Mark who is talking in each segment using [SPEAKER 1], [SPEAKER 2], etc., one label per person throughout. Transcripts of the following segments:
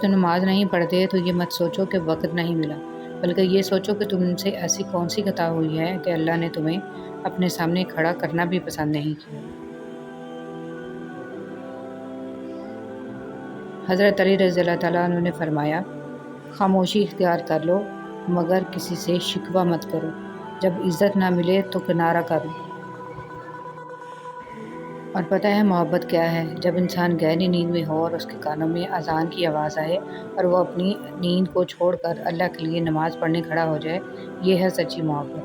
[SPEAKER 1] تم نماز نہیں پڑھتے تو یہ مت سوچو کہ وقت نہیں ملا، بلکہ یہ سوچو کہ تم سے ایسی کون سی خطا ہوئی ہے کہ اللہ نے تمہیں اپنے سامنے کھڑا کرنا بھی پسند نہیں کیا۔ حضرت علی رضی اللہ تعالیٰ عنہ نے فرمایا، خاموشی اختیار کر لو مگر کسی سے شکوہ مت کرو، جب عزت نہ ملے تو کنارہ کرو۔ اور پتہ ہے محبت کیا ہے؟ جب انسان گہری نیند میں ہو اور اس کے کانوں میں اذان کی آواز آئے اور وہ اپنی نیند کو چھوڑ کر اللہ کے لیے نماز پڑھنے کھڑا ہو جائے، یہ ہے سچی محبت۔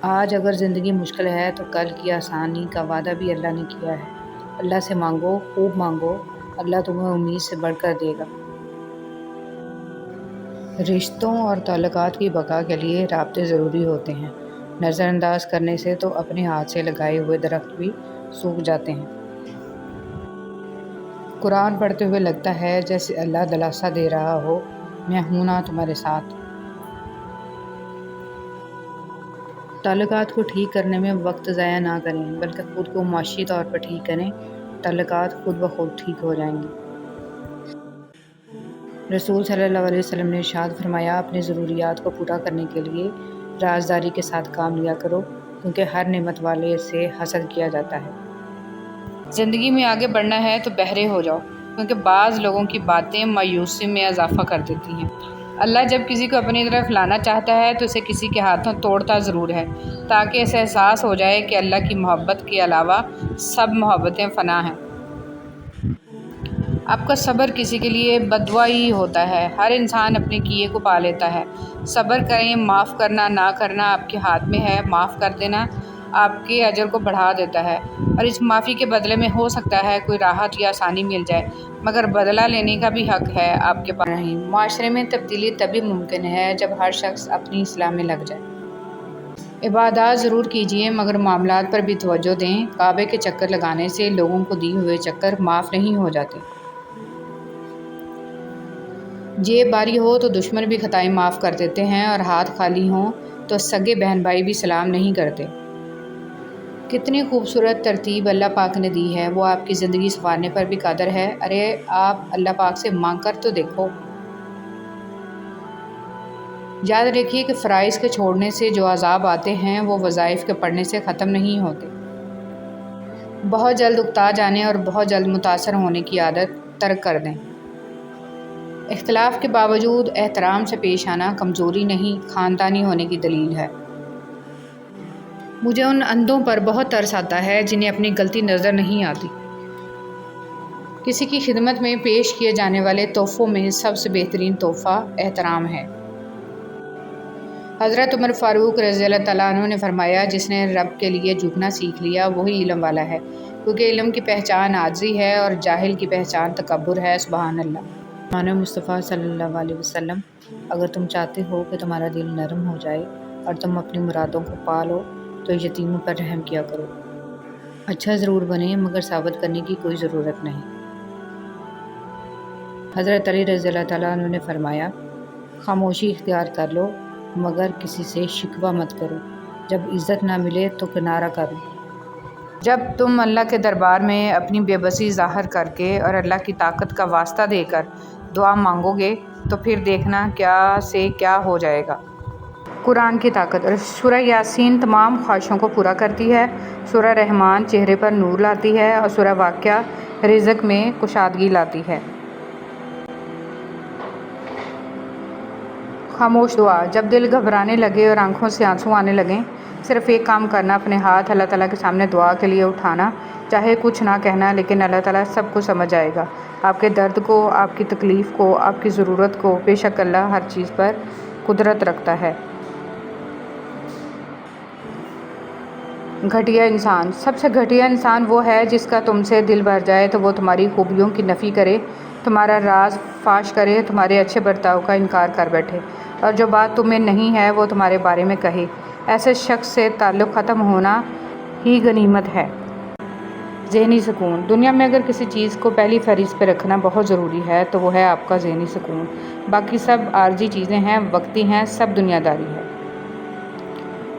[SPEAKER 1] آج اگر زندگی مشکل ہے تو کل کی آسانی کا وعدہ بھی اللہ نے کیا ہے۔ اللہ سے مانگو، خوب مانگو، اللہ تمہیں امید سے بڑھ کر دے گا۔ رشتوں اور تعلقات کی بقا کے لیے رابطے ضروری ہوتے ہیں۔ نظر انداز کرنے سے تو اپنے ہاتھ سے لگائے ہوئے درخت بھی سوکھ جاتے ہیں۔ قرآن پڑھتے ہوئے لگتا ہے جیسے اللہ دلاسا دے رہا ہو، میں ہوں نا تمہارے ساتھ۔ تعلقات کو ٹھیک کرنے میں وقت ضائع نہ کریں، بلکہ خود کو معاشی طور پر ٹھیک کریں، تعلقات خود بخود ٹھیک ہو جائیں گے۔ رسول صلی اللہ علیہ وسلم نے ارشاد فرمایا، اپنی ضروریات کو پورا کرنے کے لیے رازداری کے ساتھ کام لیا کرو، کیونکہ ہر نعمت والے سے حسد کیا جاتا ہے۔ زندگی میں آگے بڑھنا ہے تو بہرے ہو جاؤ، کیونکہ بعض لوگوں کی باتیں مایوسی میں اضافہ کر دیتی ہیں۔ اللہ جب کسی کو اپنی طرف لانا چاہتا ہے تو اسے کسی کے ہاتھوں توڑتا ضرور ہے، تاکہ اسے احساس ہو جائے کہ اللہ کی محبت کے علاوہ سب محبتیں فنا ہیں۔ آپ کا صبر کسی کے لیے بددعا ہی ہوتا ہے۔ ہر انسان اپنے کیے کو پا لیتا ہے۔ صبر کریں، معاف کرنا نہ کرنا آپ کے ہاتھ میں ہے۔ معاف کر دینا آپ کے اجر کو بڑھا دیتا ہے، اور اس معافی کے بدلے میں ہو سکتا ہے کوئی راحت یا آسانی مل جائے، مگر بدلہ لینے کا بھی حق ہے آپ کے پاس نہیں۔ معاشرے میں تبدیلی تبھی ممکن ہے جب ہر شخص اپنی اصلاح میں لگ جائے۔ عبادات ضرور کیجیے مگر معاملات پر بھی توجہ دیں۔ کعبے کے چکر لگانے سے لوگوں کو دیے ہوئے چکر معاف نہیں ہو جاتے۔ جیب باری ہو تو دشمن بھی خطائیں معاف کر دیتے ہیں، اور ہاتھ خالی ہوں تو سگے بہن بھائی بھی سلام نہیں کرتے۔ کتنی خوبصورت ترتیب اللہ پاک نے دی ہے، وہ آپ کی زندگی سنوارنے پر بھی قادر ہے۔ ارے آپ اللہ پاک سے مانگ کر تو دیکھو۔ یاد رکھیے کہ فرائض کے چھوڑنے سے جو عذاب آتے ہیں وہ وظائف کے پڑھنے سے ختم نہیں ہوتے۔ بہت جلد اکتا جانے اور بہت جلد متاثر ہونے کی عادت ترک کر دیں۔ اختلاف کے باوجود احترام سے پیش آنا کمزوری نہیں، خاندانی ہونے کی دلیل ہے۔ مجھے ان اندھوں پر بہت ترس آتا ہے جنہیں اپنی غلطی نظر نہیں آتی۔ کسی کی خدمت میں پیش کیے جانے والے تحفوں میں سب سے بہترین تحفہ احترام ہے۔ حضرت عمر فاروق رضی اللہ تعالیٰ عنہ نے فرمایا، جس نے رب کے لیے جھکنا سیکھ لیا وہی علم والا ہے، کیونکہ علم کی پہچان عاجزی ہے اور جاہل کی پہچان تکبر ہے۔ سبحان اللہ۔ مانو مصطفیٰ صلی اللہ علیہ وسلم، اگر تم چاہتے ہو کہ تمہارا دل نرم ہو جائے اور تم اپنی مرادوں کو پا لو تو یتیموں پر رحم کیا کرو۔ اچھا ضرور بنے مگر ثابت کرنے کی کوئی ضرورت نہیں۔ حضرت علی رضی اللہ تعالیٰ عنہ نے فرمایا، خاموشی اختیار کر لو مگر کسی سے شکوہ مت کرو، جب عزت نہ ملے تو کنارہ کرو۔ جب تم اللہ کے دربار میں اپنی بے بسی ظاہر کر کے اور اللہ کی طاقت کا واسطہ دے کر دعا مانگو گے تو پھر دیکھنا کیا سے کیا ہو جائے گا۔ قرآن کی طاقت۔ سورہ یاسین تمام خواہشوں کو پورا کرتی ہے، سورہ رحمان چہرے پر نور لاتی ہے، اور سورہ واقعہ رزق میں کشادگی لاتی ہے۔ خاموش دعا۔ جب دل گھبرانے لگے اور آنکھوں سے آنسو آنے لگیں، صرف ایک کام کرنا، اپنے ہاتھ اللہ تعالیٰ کے سامنے دعا کے لیے اٹھانا، چاہے کچھ نہ کہنا، لیکن اللہ تعالیٰ سب کو سمجھ آئے گا، آپ کے درد کو، آپ کی تکلیف کو، آپ کی ضرورت کو۔ بے شک اللہ ہر چیز پر قدرت رکھتا ہے۔ گھٹیا انسان۔ سب سے گھٹیا انسان وہ ہے جس کا تم سے دل بھر جائے تو وہ تمہاری خوبیوں کی نفی کرے، تمہارا راز فاش کرے، تمہارے اچھے برتاؤ کا انکار کر بیٹھے، اور جو بات تمہیں نہیں ہے وہ تمہارے بارے میں کہے۔ ایسے شخص سے تعلق ختم ہونا ہی غنیمت ہے۔ ذہنی سکون۔ دنیا میں اگر کسی چیز کو پہلی فہرست پہ رکھنا بہت ضروری ہے تو وہ ہے آپ کا ذہنی سکون۔ باقی سب عارضی چیزیں ہیں، وقتی ہیں، سب دنیا داری ہے۔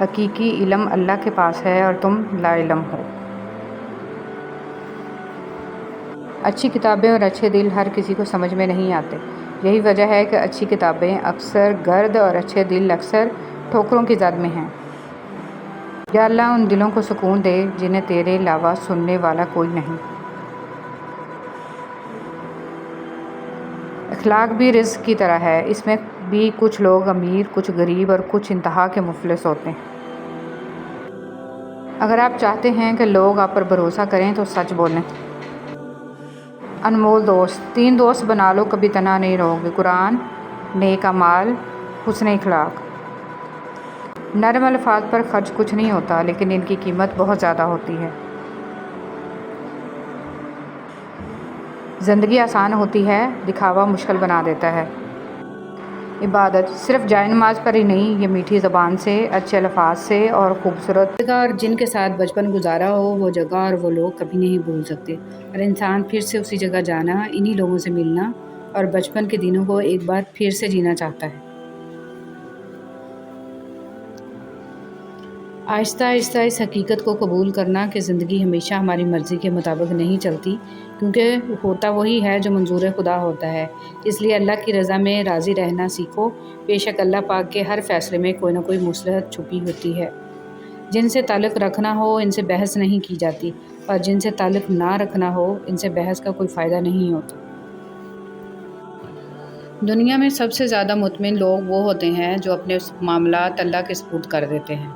[SPEAKER 1] حقیقی علم اللہ کے پاس ہے اور تم لا علم ہو۔ اچھی کتابیں اور اچھے دل ہر کسی کو سمجھ میں نہیں آتے۔ یہی وجہ ہے کہ اچھی کتابیں اکثر گرد اور اچھے دل اکثر ٹھوکروں کی زد میں ہیں۔ یا اللہ ان دلوں کو سکون دے جنہیں تیرے علاوہ سننے والا کوئی نہیں۔ اخلاق بھی رزق کی طرح ہے، اس میں بھی کچھ لوگ امیر، کچھ غریب اور کچھ انتہا کے مفلس ہوتے ہیں۔ اگر آپ چاہتے ہیں کہ لوگ آپ پر بھروسہ کریں تو سچ بولیں۔ انمول دوست، 3 دوست بنا لو کبھی تنہا نہیں رہو گے: قرآن، نیک اعمال، حسن اخلاق۔ نرم الفاظ پر خرچ کچھ نہیں ہوتا لیکن ان کی قیمت بہت زیادہ ہوتی ہے۔ زندگی آسان ہوتی ہے، دکھاوا مشکل بنا دیتا ہے۔ عبادت صرف جائے نماز پر ہی نہیں، یہ میٹھی زبان سے، اچھے الفاظ سے اور خوبصورت جگہ اور جن کے ساتھ بچپن گزارا ہو وہ جگہ اور وہ لوگ کبھی نہیں بھول سکتے، اور انسان پھر سے اسی جگہ جانا، انہی لوگوں سے ملنا اور بچپن کے دنوں کو ایک بار پھر سے جینا چاہتا ہے۔ آہستہ آہستہ اس حقیقت کو قبول کرنا کہ زندگی ہمیشہ ہماری مرضی کے مطابق نہیں چلتی، کیونکہ ہوتا وہی ہے جو منظور خدا ہوتا ہے، اس لیے اللہ کی رضا میں راضی رہنا سیکھو۔ بے شک اللہ پاک کے ہر فیصلے میں کوئی نہ کوئی مصلحت چھپی ہوتی ہے۔ جن سے تعلق رکھنا ہو ان سے بحث نہیں کی جاتی، اور جن سے تعلق نہ رکھنا ہو ان سے بحث کا کوئی فائدہ نہیں ہوتا۔ دنیا میں سب سے زیادہ مطمئن لوگ وہ ہوتے ہیں جو اپنے معاملات اللہ کے سپرد کر دیتے ہیں۔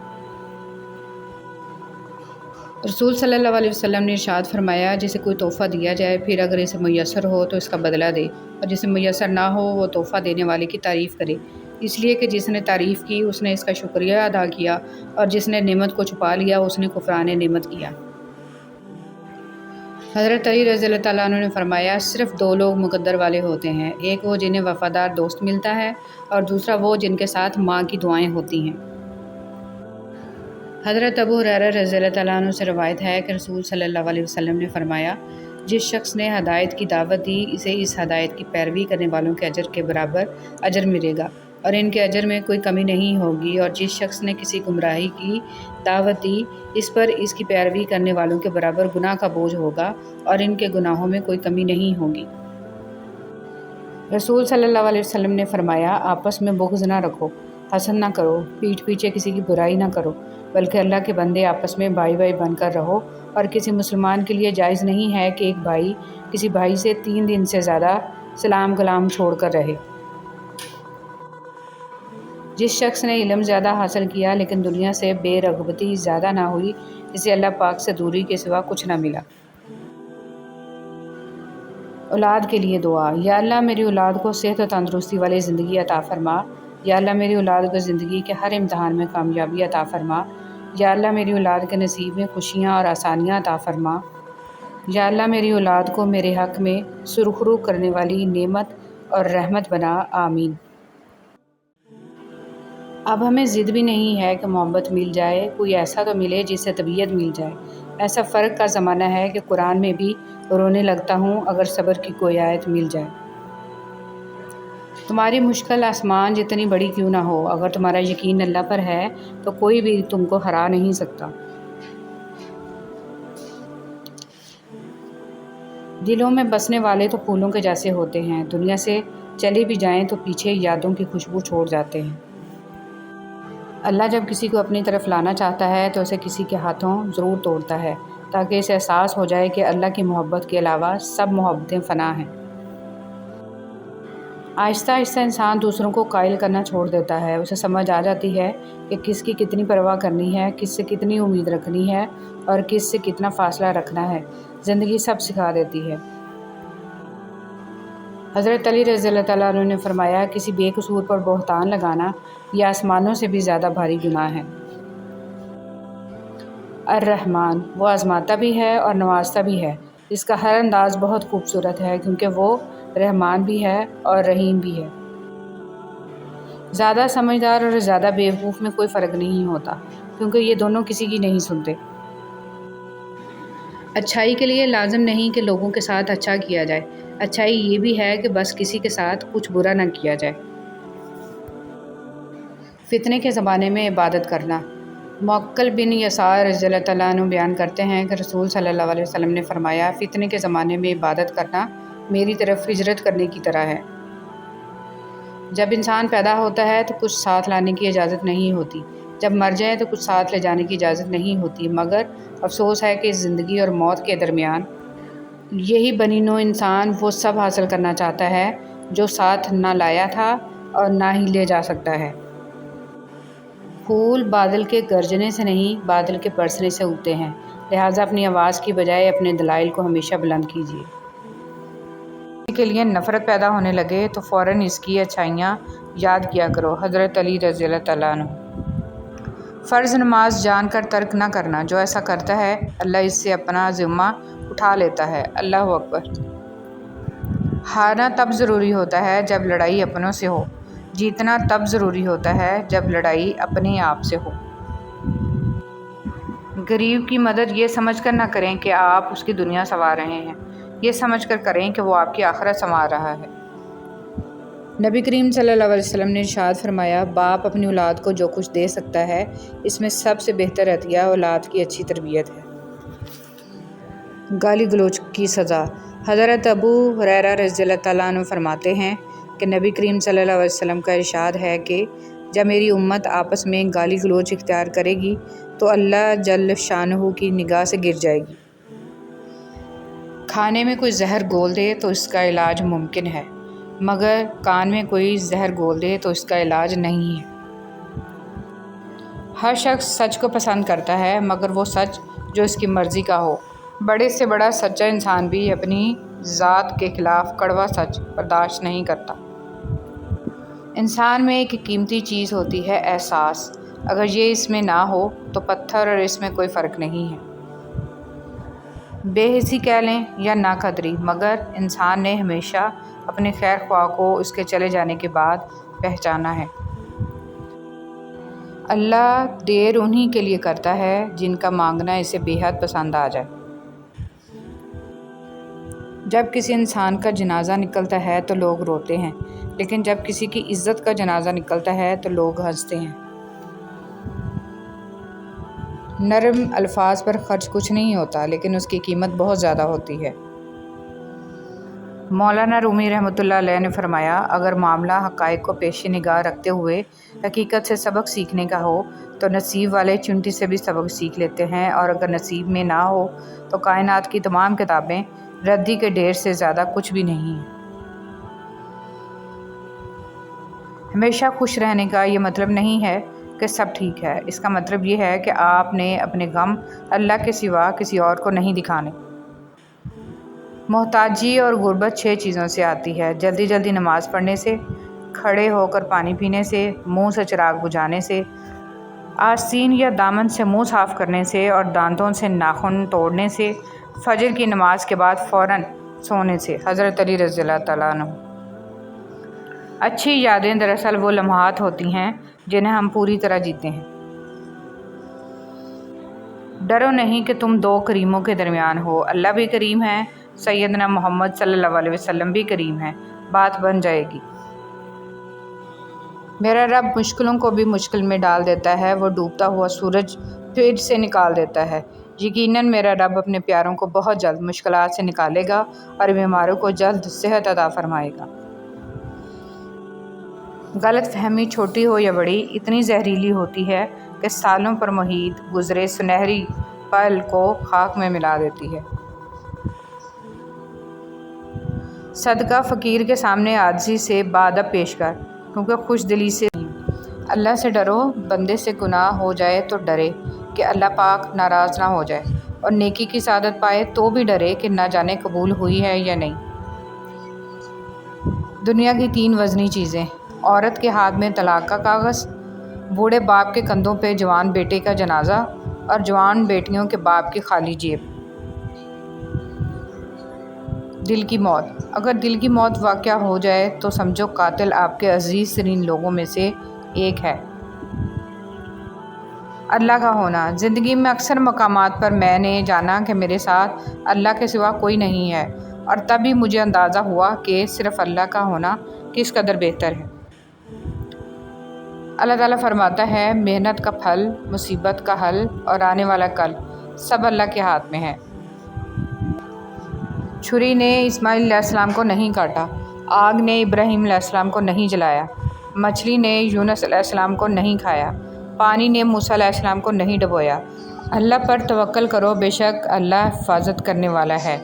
[SPEAKER 1] رسول صلی اللہ علیہ وسلم نے ارشاد فرمایا، جسے کوئی تحفہ دیا جائے پھر اگر اسے میسر ہو تو اس کا بدلہ دے، اور جسے میسر نہ ہو وہ تحفہ دینے والے کی تعریف کرے، اس لیے کہ جس نے تعریف کی اس نے اس کا شکریہ ادا کیا، اور جس نے نعمت کو چھپا لیا اس نے کفران نعمت کیا۔ حضرت علی رضی اللہ تعالیٰ عنہ نے فرمایا، صرف 2 لوگ مقدر والے ہوتے ہیں، ایک وہ جنہیں وفادار دوست ملتا ہے اور دوسرا وہ جن کے ساتھ ماں کی دعائیں ہوتی ہیں۔ حضرت ابو ہریرہ رضی اللہ تعالیٰ عنہ سے روایت ہے کہ رسول صلی اللہ علیہ وسلم نے فرمایا، جس شخص نے ہدایت کی دعوت دی اسے اس ہدایت کی پیروی کرنے والوں کے اجر کے برابر اجر ملے گا اور ان کے اجر میں کوئی کمی نہیں ہوگی، اور جس شخص نے کسی گمراہی کی دعوت دی اس پر اس کی پیروی کرنے والوں کے برابر گناہ کا بوجھ ہوگا اور ان کے گناہوں میں کوئی کمی نہیں ہوگی۔ رسول صلی اللہ علیہ وسلم نے فرمایا، آپس میں بغض نہ رکھو، حسد نہ کرو، پیٹھ پیچھے کسی کی برائی نہ کرو، بلکہ اللہ کے بندے آپس میں بھائی بھائی بن کر رہو، اور کسی مسلمان کے لیے جائز نہیں ہے کہ ایک بھائی کسی بھائی سے 3 دن سے زیادہ سلام کلام چھوڑ کر رہے۔ جس شخص نے علم زیادہ حاصل کیا لیکن دنیا سے بے رغبتی زیادہ نہ ہوئی، اسے اللہ پاک سے دوری کے سوا کچھ نہ ملا۔ اولاد کے لیے دعا: یا اللہ میری اولاد کو صحت و تندرستی والی زندگی عطا فرما۔ یا اللہ میری اولاد کو زندگی کے ہر امتحان میں کامیابی عطا فرما۔ یا اللہ میری اولاد کے نصیب میں خوشیاں اور آسانیاں عطا فرما۔ یا اللہ میری اولاد کو میرے حق میں سرخرو کرنے والی نعمت اور رحمت بنا، آمین۔ اب ہمیں ضد بھی نہیں ہے کہ محبت مل جائے، کوئی ایسا تو ملے جس سے طبیعت مل جائے۔ ایسا فرق کا زمانہ ہے کہ قرآن میں بھی رونے لگتا ہوں اگر صبر کی کوئی آیت مل جائے۔ تمہاری مشکل آسمان جتنی بڑی کیوں نہ ہو، اگر تمہارا یقین اللہ پر ہے تو کوئی بھی تم کو ہرا نہیں سکتا۔ دلوں میں بسنے والے تو پھولوں کے جیسے ہوتے ہیں، دنیا سے چلے بھی جائیں تو پیچھے یادوں کی خوشبو چھوڑ جاتے ہیں۔ اللہ جب کسی کو اپنی طرف لانا چاہتا ہے تو اسے کسی کے ہاتھوں ضرور توڑتا ہے، تاکہ اسے احساس ہو جائے کہ اللہ کی محبت کے علاوہ سب محبتیں فنا ہیں۔ آہستہ آہستہ انسان دوسروں کو قائل کرنا چھوڑ دیتا ہے، اسے سمجھ آ جاتی ہے کہ کس کی کتنی پرواہ کرنی ہے، کس سے کتنی امید رکھنی ہے اور کس سے کتنا فاصلہ رکھنا ہے۔ زندگی سب سکھا دیتی ہے۔ حضرت علی رضی اللہ تعالیٰ عنہ نے فرمایا، کسی بے قصور پر بہتان لگانا یہ آسمانوں سے بھی زیادہ بھاری گناہ ہے۔ الرحمن، وہ آزماتا بھی ہے اور نوازتا بھی ہے، اس کا ہر انداز بہت خوبصورت ہے کیونکہ وہ رحمان بھی ہے اور رحیم بھی ہے۔ زیادہ سمجھدار اور زیادہ بیوقوف میں کوئی فرق نہیں ہوتا، کیونکہ یہ دونوں کسی کی نہیں سنتے۔ اچھائی کے لیے لازم نہیں کہ لوگوں کے ساتھ اچھا کیا جائے، اچھائی یہ بھی ہے کہ بس کسی کے ساتھ کچھ برا نہ کیا جائے۔ فتنے کے زمانے میں عبادت کرنا: موکل بن یسار رضی اللہ تعالیٰ عنہ بیان کرتے ہیں کہ رسول صلی اللہ علیہ وسلم نے فرمایا، فتنے کے زمانے میں عبادت کرنا میری طرف ہجرت کرنے کی طرح ہے۔ جب انسان پیدا ہوتا ہے تو کچھ ساتھ لانے کی اجازت نہیں ہوتی، جب مر جائے تو کچھ ساتھ لے جانے کی اجازت نہیں ہوتی، مگر افسوس ہے کہ زندگی اور موت کے درمیان یہی بنی نوع انسان وہ سب حاصل کرنا چاہتا ہے جو ساتھ نہ لایا تھا اور نہ ہی لے جا سکتا ہے۔ پھول بادل کے گرجنے سے نہیں، بادل کے برسنے سے اگتے ہیں، لہٰذا اپنی آواز کی بجائے اپنے دلائل کو ہمیشہ بلند کیجیے۔ کسی کے لیے نفرت پیدا ہونے لگے تو فوراً اس کی اچھائیاں یاد کیا کرو۔ حضرت علی رضی اللہ تعالیٰ عنہ۔ فرض نماز جان کر ترک نہ کرنا، جو ایسا کرتا ہے اللہ اس سے اپنا ذمہ اٹھا لیتا ہے۔ اللہ اکبر۔ ہارنا تب ضروری ہوتا ہے جب لڑائی اپنوں سے ہو، جیتنا تب ضروری ہوتا ہے جب لڑائی اپنے آپ سے ہو۔ غریب کی مدد یہ سمجھ کر نہ کریں کہ آپ اس کی دنیا سنوار رہے ہیں، یہ سمجھ کر کریں کہ وہ آپ کی آخرت سنوار رہا ہے۔ نبی کریم صلی اللہ علیہ وسلم نے ارشاد فرمایا، باپ اپنی اولاد کو جو کچھ دے سکتا ہے اس میں سب سے بہتر عطیہ اولاد کی اچھی تربیت ہے۔ گالی گلوچ کی سزا۔ حضرت ابو ہریرہ رضی اللہ تعالیٰ عنہ فرماتے ہیں کہ نبی کریم صلی اللہ علیہ وسلم کا ارشاد ہے کہ جب میری امت آپس میں گالی گلوچ اختیار کرے گی تو اللہ جل شانہ کی نگاہ سے گر جائے گی۔ کھانے میں کوئی زہر گھول دے تو اس کا علاج ممکن ہے، مگر کان میں کوئی زہر گھول دے تو اس کا علاج نہیں ہے۔ ہر شخص سچ کو پسند کرتا ہے، مگر وہ سچ جو اس کی مرضی کا ہو۔ بڑے سے بڑا سچا انسان بھی اپنی ذات کے خلاف کڑوا سچ برداشت نہیں کرتا۔ انسان میں ایک قیمتی چیز ہوتی ہے، احساس۔ اگر یہ اس میں نہ ہو تو پتھر اور اس میں کوئی فرق نہیں ہے۔ بے حسی کہہ لیں یا نا قدری، مگر انسان نے ہمیشہ اپنے خیر خواہ کو اس کے چلے جانے کے بعد پہچانا ہے۔ اللہ دیر انہی کے لیے کرتا ہے جن کا مانگنا اسے بے حد پسند آ جائے۔ جب کسی انسان کا جنازہ نکلتا ہے تو لوگ روتے ہیں، لیکن جب کسی کی عزت کا جنازہ نکلتا ہے تو لوگ ہنستے ہیں۔ نرم الفاظ پر خرچ کچھ نہیں ہوتا، لیکن اس کی قیمت بہت زیادہ ہوتی ہے۔ مولانا رومی رحمۃ اللہ علیہ نے فرمایا، اگر معاملہ حقائق کو پیش نگاہ رکھتے ہوئے حقیقت سے سبق سیکھنے کا ہو تو نصیب والے چونٹی سے بھی سبق سیکھ لیتے ہیں، اور اگر نصیب میں نہ ہو تو کائنات کی تمام کتابیں ردی کے ڈھیر سے زیادہ کچھ بھی نہیں ہیں۔ ہمیشہ خوش رہنے کا یہ مطلب نہیں ہے کہ سب ٹھیک ہے، اس کا مطلب یہ ہے کہ آپ نے اپنے غم اللہ کے سوا کسی اور کو نہیں دکھانے۔ محتاجی اور غربت 6 چیزوں سے آتی ہے: جلدی جلدی نماز پڑھنے سے، کھڑے ہو کر پانی پینے سے، منہ سے چراغ بجھانے سے، آستین یا دامن سے منہ صاف کرنے سے اور دانتوں سے ناخن توڑنے سے، فجر کی نماز کے بعد فوراً سونے سے۔ حضرت علی رضی اللہ تعالیٰ عنہ۔ اچھی یادیں دراصل وہ لمحات ہوتی ہیں جنہیں ہم پوری طرح جیتے ہیں۔ ڈرو نہیں کہ تم 2 کریموں کے درمیان ہو، اللہ بھی کریم ہے، سیدنا محمد صلی اللہ علیہ وسلم بھی کریم ہے، بات بن جائے گی۔ میرا رب مشکلوں کو بھی مشکل میں ڈال دیتا ہے، وہ ڈوبتا ہوا سورج پھر سے نکال دیتا ہے۔ یقیناً میرا رب اپنے پیاروں کو بہت جلد مشکلات سے نکالے گا اور بیماروں کو جلد صحت عطا فرمائے گا۔ غلط فہمی چھوٹی ہو یا بڑی اتنی زہریلی ہوتی ہے کہ سالوں پر محیط گزرے سنہری پل کو خاک میں ملا دیتی ہے۔ صدقہ فقیر کے سامنے عاجزی سے بادب پیش کر، کیونکہ خوش دلی سے اللہ سے ڈرو۔ بندے سے گناہ ہو جائے تو ڈرے کہ اللہ پاک ناراض نہ ہو جائے، اور نیکی کی سعادت پائے تو بھی ڈرے کہ نہ جانے قبول ہوئی ہے یا نہیں۔ دنیا کی 3 وزنی چیزیں: عورت کے ہاتھ میں طلاق کا کاغذ، بوڑھے باپ کے کندھوں پہ جوان بیٹے کا جنازہ، اور جوان بیٹیوں کے باپ کی خالی جیب۔ دل کی موت۔ اگر دل کی موت واقع ہو جائے تو سمجھو قاتل آپ کے عزیز ترین لوگوں میں سے ایک ہے۔ اللہ کا ہونا۔ زندگی میں اکثر مقامات پر میں نے جانا کہ میرے ساتھ اللہ کے سوا کوئی نہیں ہے، اور تب ہی مجھے اندازہ ہوا کہ صرف اللہ کا ہونا کس قدر بہتر ہے۔ اللہ تعالیٰ فرماتا ہے محنت کا پھل، مصیبت کا حل اور آنے والا کل سب اللہ کے ہاتھ میں ہے۔ چھری نے اسماعیل علیہ السلام کو نہیں کاٹا، آگ نے ابراہیم علیہ السلام کو نہیں جلایا، مچھلی نے یونس علیہ السلام کو نہیں کھایا، پانی نے موسیٰ علیہ السلام کو نہیں ڈبویا۔ اللہ پر توکل کرو، بے شک اللہ حفاظت کرنے والا ہے۔